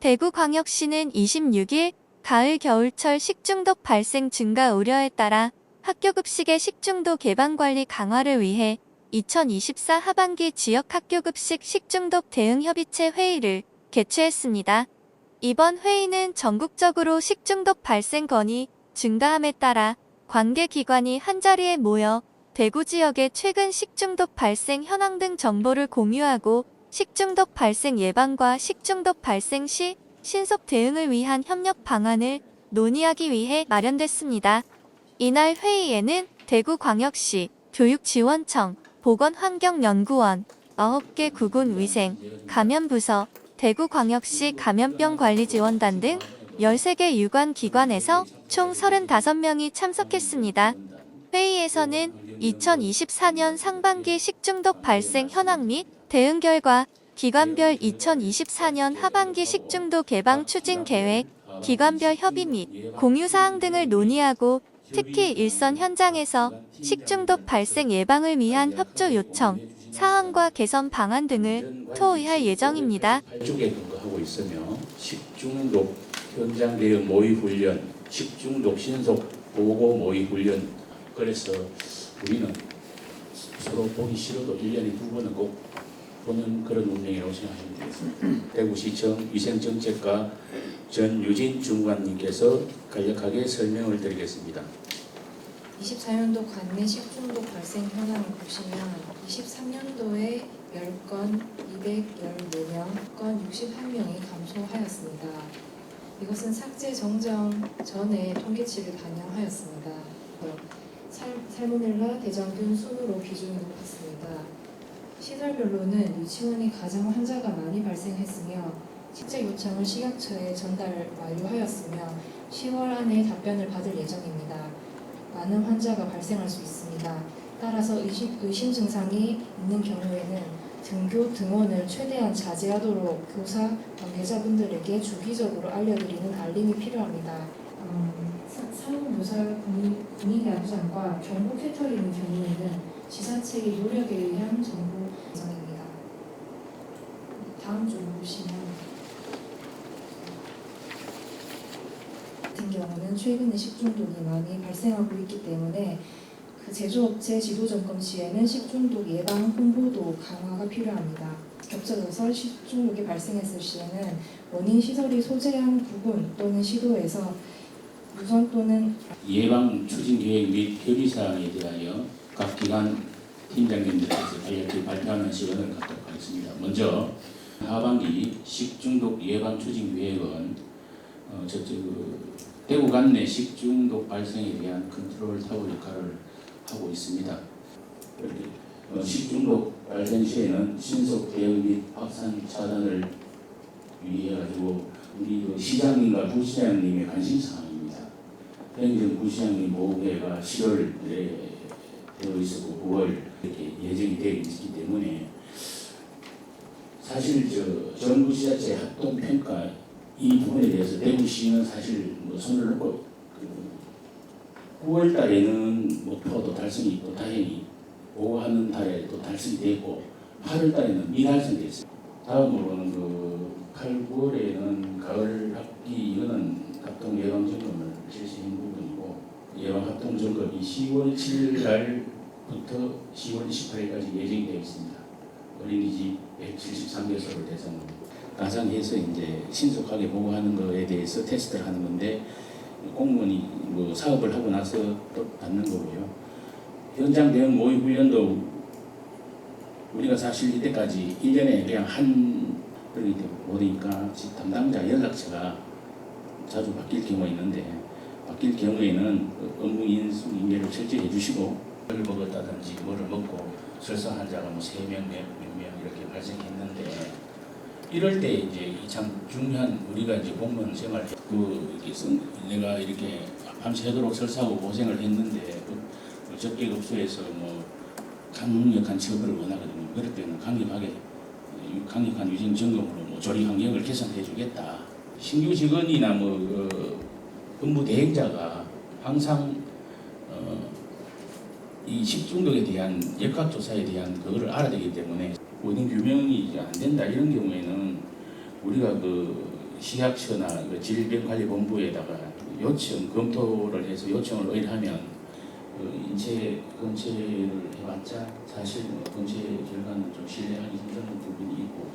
대구광역시는 26일 가을 겨울철 식중독 발생 증가 우려에 따라 학교급식의 식중독 예방관리 강화를 위해 2024 하반기 지역학교급식 식중독 대응협의체 회의를 개최했습니다. 이번 회의는 전국적으로 식중독 발생 건이 증가함에 따라 관계기관이 한자리에 모여 대구 지역의 최근 식중독 발생 현황 등 정보를 공유하고 식중독 발생 예방과 식중독 발생 시 신속 대응을 위한 협력 방안을 논의하기 위해 마련됐습니다. 이날 회의에는 대구광역시, 교육지원청, 보건환경연구원, 9개 구군위생, 감염부서, 대구광역시 감염병관리지원단 등 13개 유관기관에서 총 35명이 참석했습니다. 회의에서는 2024년 상반기 식중독 발생 현황 및 대응 결과, 기관별 2024년 하반기 식중독 예방 추진 계획, 기관별 협의 및 공유사항 등을 논의하고 특히 일선 현장에서 식중독 발생 예방을 위한 협조 요청, 사항과 개선 방안 등을 토의할 예정입니다. 8쪽에 근거하고 있으며 식중독 현장 대응 모의 훈련, 식중독 신속 보고 모의 훈련. 그래서 우리는 서로 보기 싫어도 1년에 2번은 꼭 보는 그런 운명이라고 생각하시면 되겠습니다. 대구시청 위생정책과 전유진 중관님께서 간략하게 설명을 드리겠습니다. 24년도 관내 식중독 발생 현황을 보시면 23년도에 10건 214명, 건 61명이 감소하였습니다. 이것은 삭제 정정 전에 통계치를 반영하였습니다. 살모넬라, 대장균 순으로 비중이 높았습니다. 시설별로는 유치원이 가장 환자가 많이 발생했으며 식재 요청을 식약처에 전달 완료하였으며 10월 안에 답변을 받을 예정입니다. 많은 환자가 발생할 수 있습니다. 따라서 의심 증상이 있는 경우에는 등교 등원을 최대한 자제하도록 교사 관계자분들에게 주기적으로 알려드리는 알림이 필요합니다. 사무교사 군인야구장과 경보 캐터링의 경우에는 지자체의 노력에 의한 정보 예정입니다. 다음 줄 보시면 같은 경우는 최근에 식중독이 많이 발생하고 있기 때문에 그 제조업체 지도점검 시에는 식중독 예방 홍보도 강화가 필요합니다. 겹쳐져서 식중독이 발생했을 시에는 원인 시설이 소재한 부분 또는 시도에서 우선 또는 예방 추진 계획 및 협의사항에 대하여 각 기관 팀장님들께서 간략히 발표하는 시간을 갖도록 하겠습니다. 먼저 하반기 식중독 예방 추진 계획은 대구 관내 식중독 발생에 대한 컨트롤 타워 역할을 하고 있습니다. 식중독 발생 시에는 신속 대응 및 확산 차단을 위해 가지고 우리 시장님과 부시장님의 관심사항입니다. 행정 부시장님 모의회가 10월에 되어 있었고 9월 이렇게 예정이 되어 있기 때문에 사실 정부 지자체 합동 평가 이 부분에 대해서 대구시는 사실 손을 놓고 9월 달에는 목표도 달성이 있고 다행히 오하는 달에 또 달성이 되고 8월 달에는 미달성됐어요. 다음으로는 8, 9월에는 가을 학기 이거는 합동 예방 점검을 실시한 부분이고 예방 합동 점검이 10월 7일 날부터 10월 28일까지 예정이 되어 있습니다. 어린이집 173개소를 대상으로 가상해서 이제 신속하게 보고하는 것에 대해서 테스트를 하는 건데 공무원이 사업을 하고 나서 또 받는 거고요. 현장 대응 모의 훈련도 우리가 사실 이때까지 1년에 그냥 그러기 보니까 담당자 연락처가 자주 바뀔 경우가 있는데 바뀔 경우에는 업무 인수 인계를 철저히 해주시고 뭘 먹었다든지 뭐를 먹고 설사 환자가 3명, 몇 명 이렇게 발생했는데 이럴 때 이제 참 중요한 우리가 이제 공무원 생활 내가 이렇게 밤새도록 설사하고 고생을 했는데 적객업소에서 강력한 처벌을 원하거든요. 그럴 때는 강력한 위생 점검으로 조리 환경을 개선해 주겠다. 신규 직원이나 업무 대행자가 항상 이 식중독에 대한 역학조사에 대한 그거를 알아야 되기 때문에 원인 규명이 이제 안 된다 이런 경우에는 우리가 식약처나 그 질병관리본부에다가 요청 검토를 해서 요청을 의뢰하면 인체 검체를 해봤자 사실 검체 결과는 좀 신뢰하기 힘든 부분이 있고